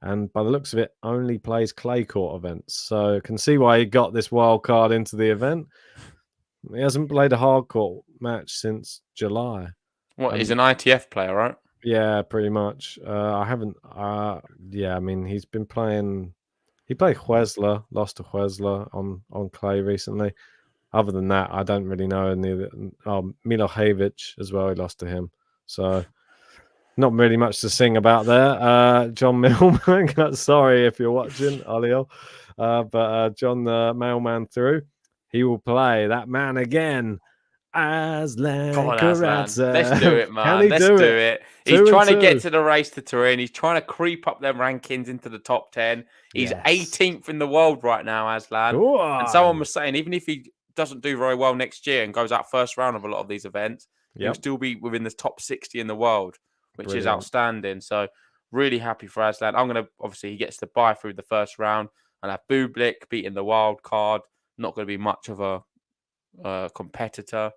And by the looks of it, only plays clay court events. So I can see why he got this wild card into the event. He hasn't played a hard court match since July. What, he's an ITF player, right? Yeah, pretty much. I haven't. Yeah, I mean, he's been playing. He played Huesler, lost to Huesler on clay recently. Other than that, I don't really know any of the. Milojevic as well. He lost to him. So not really much to sing about there. John Millman. Sorry if you're watching, Olio. But John the mailman through. He will play that man again. Aslan Come on, Aslan. Karatsev. Let's do it, man. Can he Let's do do it? it. He's 2 and trying to 2. get to the race to Turin. He's trying to creep up them rankings into the top 10. He's Yes. 18th in the world right now, Aslan. Go And someone on. was saying, even if he doesn't do very well next year and goes out first round of a lot of these events, he'll Yep. still be within the top 60 in the world, which is Brilliant. outstanding. So really happy for Aslan. I'm going to, obviously, he gets to buy through the first round. And have Bublik beating the wild card. Not going to be much of a competitor.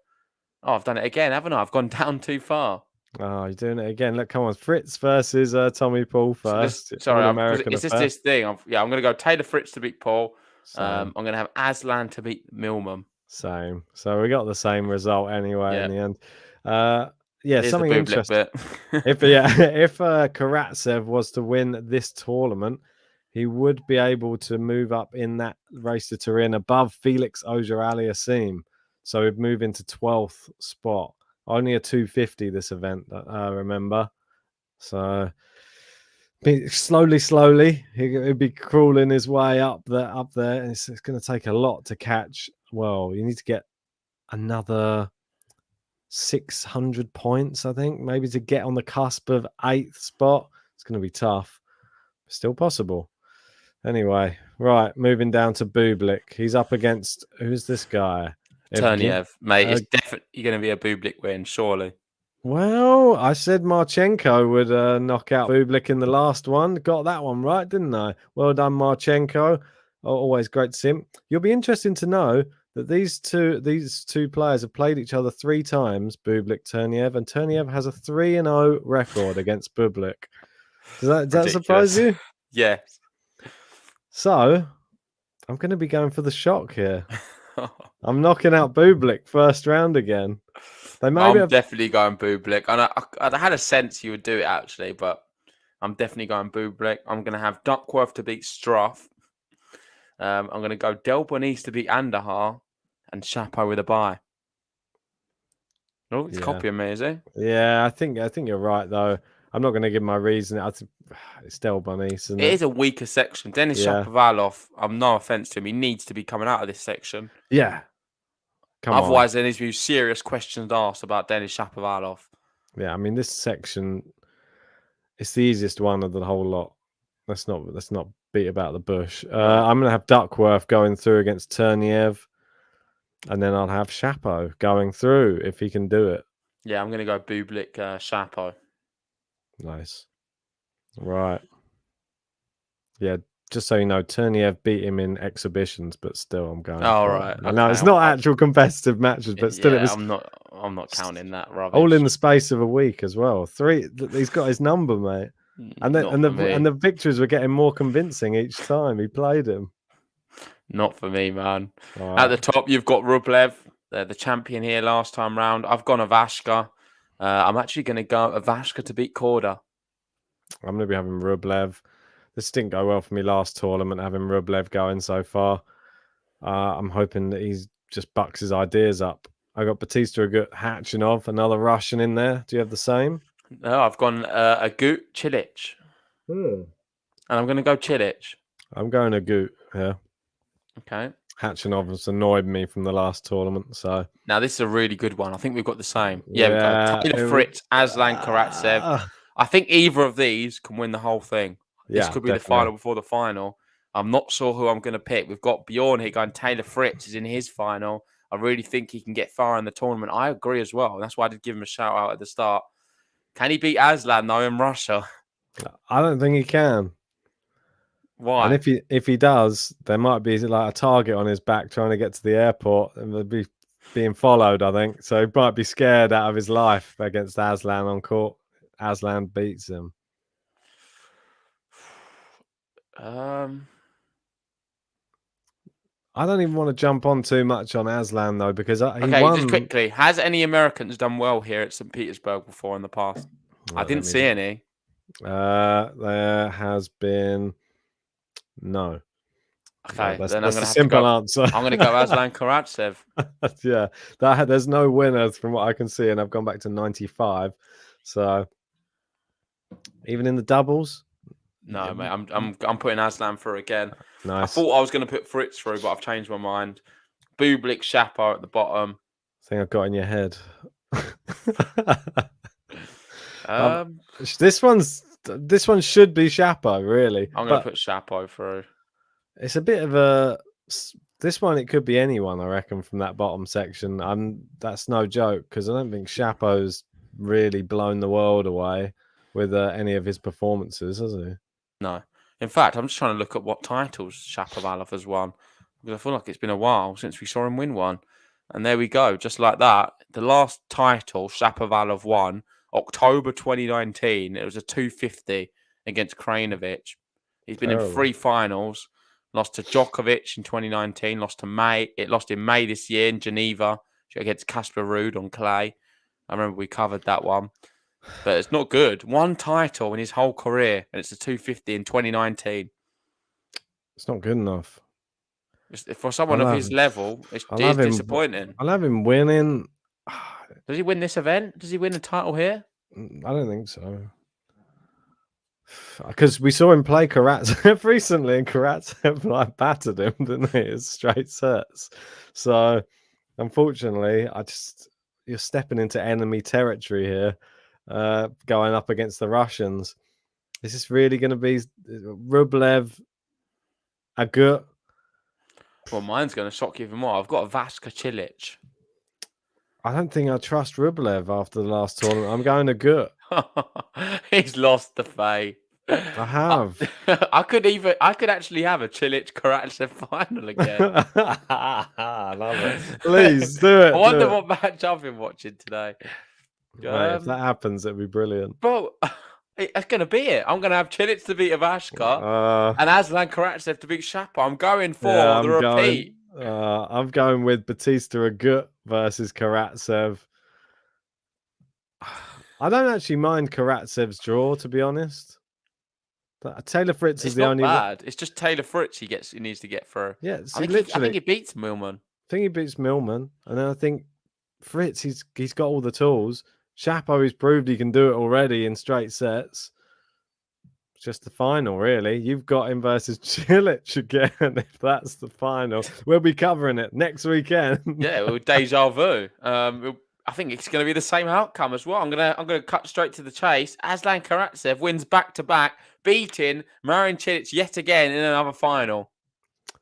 Oh, I've done it again, haven't I? I've gone down too far. Oh, you're doing it again. Look, come on. Fritz versus Tommy Paul first. Sorry, All-American it's just affair. this thing. I'm going to go Taylor Fritz to beat Paul. Same. I'm going to have Aslan to beat Millman. Same. So we got the same result anyway in the end. Yeah, Here's something the Bublik interesting. bit. if Karatsev was to win this tournament, he would be able to move up in that race to Turin above Felix Auger-Aliassime. So he'd move into 12th spot. Only a 250 this event, remember. So slowly, he'd be crawling his way up there. It's going to take a lot to catch. Well, you need to get another 600 points, I think, maybe to get on the cusp of 8th spot. It's going to be tough. Still possible. Anyway, right, moving down to Bublik. He's up against, who's this guy? Turniev, mate. It's definitely going to be a Bublik win, surely. Well, I said Marchenko would knock out Bublik in the last one. Got that one right, didn't I? Well done, Marchenko. Always great to see him. You'll be interested to know that these two players have played each other 3 times, Bublik, Turniev, and Turniev has a 3-0 record against Bublik. Does that surprise you? Yes. So, I'm going to be going for the shock here. I'm knocking out Bublik first round again. I'm definitely going Bublik. And I had a sense you would do it, actually, but I'm definitely going Bublik. I'm going to have Duckworth to beat Struff. I'm going to go Delbonis to beat Andahar and Chapo with a bye. Oh, he's copying me, is he? Yeah, I think you're right, though. I'm not going to give my reason. It's Delbonis. It is a weaker section. Denis Shapovalov, no offense to him, he needs to be coming out of this section. Yeah. Otherwise, there needs to be serious questions asked about Denis Shapovalov. Yeah, I mean, this section, it's the easiest one of the whole lot. Let's not beat about the bush. I'm going to have Duckworth going through against Turniev, and then I'll have Chapo going through if he can do it. Yeah, I'm going to go Bublik, Chapo. Nice. Right. Yeah, just so you know, Turniev beat him in exhibitions, but still I'm going. Oh, right. Okay. No, it's not actual competitive matches, but still it was. I'm not counting that rubbish. All in the space of a week as well. 3, he's got his number, mate. And the victories were getting more convincing each time he played him. Not for me, man. Right. At the top, you've got Rublev, the champion here last time round. I've gone Avashka. I'm actually going to go Avashka to beat Korda. I'm going to be having Rublev. This didn't go well for me last tournament, having Rublev going so far. I'm hoping that he just bucks his ideas up. I got Batista Agut, Hatchinov, another Russian in there. Do you have the same? No, I've gone Agut, Cilic. And I'm going to go Cilic. I'm going Agut, yeah. Okay. Hatchinov has annoyed me from the last tournament, so... Now, this is a really good one. I think we've got the same. Yeah, we've got Taylor Fritz, Aslan Karatsev. I think either of these can win the whole thing. This could be definitely the final before the final. I'm not sure who I'm going to pick. We've got Bjorn here going, Taylor Fritz is in his final. I really think he can get far in the tournament. I agree as well. That's why I did give him a shout out at the start. Can he beat Aslan, though, in Russia? I don't think he can. Why? And if he does, there might be like a target on his back trying to get to the airport and they'll be being followed, I think. So he might be scared out of his life against Aslan on court. Aslan beats him. I don't even want to jump on too much on Aslan, though, because he won. Just quickly, has any Americans done well here at St. Petersburg before in the past? I didn't see any. There has been no. Okay, that's then a I'm gonna simple answer. I'm gonna go Aslan Karatsev. Yeah, there's no winners from what I can see, and I've gone back to 95. So even in the doubles, No, mate, I'm putting Aslan through again. nice. I thought I was going to put Fritz through, but I've changed my mind. Bublik, Shapo at the bottom. I think I've got in your head. This one should be Shapo, really. I'm going to put Shapo through. It's a bit of a. This one, it could be anyone, I reckon, from that bottom section. That's no joke, because I don't think Shapo's really blown the world away with any of his performances, has he? No. In fact, I'm just trying to look at what titles Shapovalov has won, because I feel like it's been a while since we saw him win one. And there we go, just like that. The last title Shapovalov won, October 2019. It was a 250 against Krajinovic. He's been in 3 finals. Lost to Djokovic in 2019. Lost to May. It lost in May this year in Geneva against Casper Ruud on clay. I remember we covered that one. But it's not good. 1 title in his whole career, and it's a 250 in 2019. It's not good enough. For someone of his level, it's disappointing. I'll have him winning. Does he win this event? Does he win a title here? I don't think so. Because we saw him play Karatsev recently, and Karatsev battered him, didn't he? It's straight sets. So, unfortunately, you're stepping into enemy territory here, going up against the Russians. Is this really going to be Rublev, Agut? Well, mine's going to shock you even more. I've got a Vaska Cilic. I don't think I trust Rublev after the last tournament. I'm going Agut. He's lost the faith. I have. I could actually have a Cilic Karatsev final again. I love it. Please do it. I wonder what match I've been watching today. Right, if that happens, it'd be brilliant. Bro, it's going to be it. I'm going to have Cilic to beat Ivashka and Aslan Karatsev to beat Shapo. I'm going for the repeat. I'm going with Batista Agut versus Karatsev. I don't actually mind Karatsev's draw, to be honest. But Taylor Fritz is the only bad. It's just Taylor Fritz he needs to get through. Yeah, I think he beats Millman. I think he beats Millman, and then I think Fritz he's got all the tools. Shapo he's proved he can do it already in straight sets. It's just the final, really. You've got him versus Cilic again. If that's the final, we'll be covering it next weekend. Yeah, well, deja vu. I think it's going to be the same outcome as well. I'm gonna cut straight to the chase. Aslan Karatsev wins back-to-back, beating Marin Cilic yet again in another final.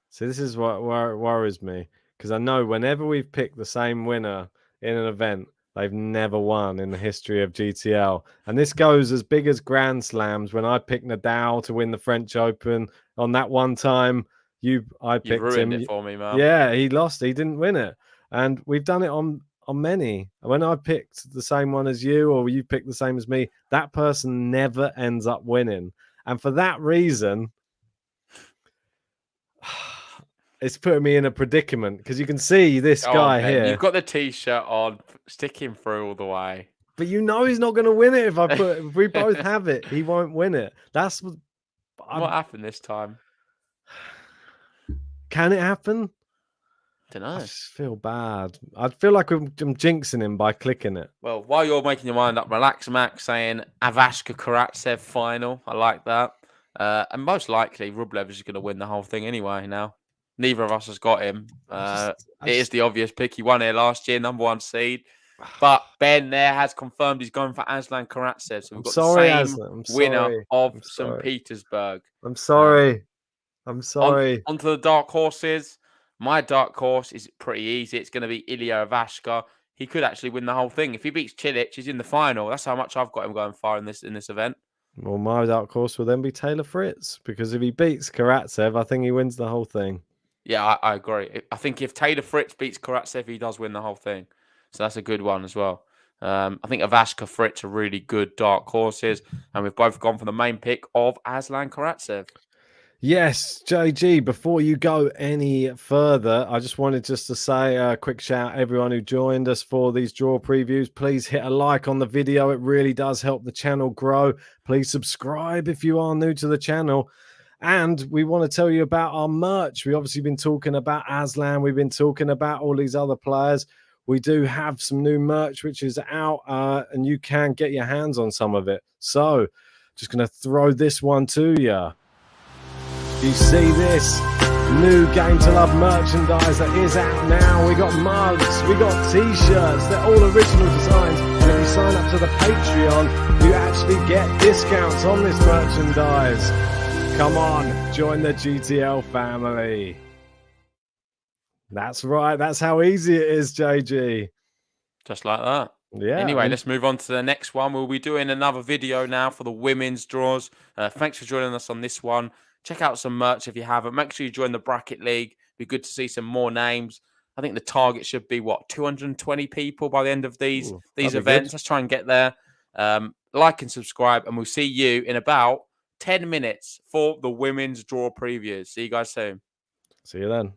So this is what worries me, because I know whenever we've picked the same winner in an event, they've never won in the history of GTL. And this goes as big as Grand Slams. When I picked Nadal to win the French Open on that one time, I picked him. You ruined it for me, man. Yeah, he lost. He didn't win it. And we've done it on many. When I picked the same one as you, or you picked the same as me, that person never ends up winning. And for that reason, it's putting me in a predicament, because you can see this guy here. You've got the t-shirt on, stick him through all the way. But you know he's not going to win it if we both have it. He won't win it. That's what happened this time. Can it happen? Don't know. I just feel bad. I feel like I'm jinxing him by clicking it. Well, while you're making your mind up, relax, Max, saying Ivashka Karatsev final. I like that. And most likely, Rublev is going to win the whole thing anyway now. Neither of us has got him. It is the obvious pick. He won here last year, number 1 seed. But Ben there has confirmed he's going for Aslan Karatsev. So we've got the same winner of St. Petersburg. I'm sorry. I'm sorry. On to the dark horses. My dark horse is pretty easy. It's going to be Ilya Ivashka. He could actually win the whole thing. If he beats Cilic, he's in the final. That's how much I've got him going far in this event. Well, my dark horse will then be Taylor Fritz, because if he beats Karatsev, I think he wins the whole thing. Yeah, I agree. I think if Taylor Fritz beats Karatsev, he does win the whole thing. So that's a good one as well. I think Ivashka, Fritz are really good dark horses, and we've both gone for the main pick of Aslan Karatsev. Yes, JG, before you go any further, I just wanted to say a quick shout out everyone who joined us for these draw previews. Please hit a like on the video. It really does help the channel grow. Please subscribe if you are new to the channel. And we want to tell you about our merch. We've obviously been talking about Aslan. We've been talking about all these other players. We do have some new merch which is out, and you can get your hands on some of it. So just going to throw this one to you. You see this new Game to Love merchandise that is out now. We got mugs, we got t-shirts. They're all original designs. And if you sign up to the Patreon, you actually get discounts on this merchandise. Come on, join the GTL family. That's right. That's how easy it is, JG. Just like that. Yeah. Anyway, let's move on to the next one. We'll be doing another video now for the women's draws. Thanks for joining us on this one. Check out some merch if you haven't. Make sure you join the bracket league. Be good to see some more names. I think the target should be, 220 people by the end of these events. Let's try and get there. Like and subscribe, and we'll see you in about 10 minutes for the women's draw previews. See you guys soon. See you then.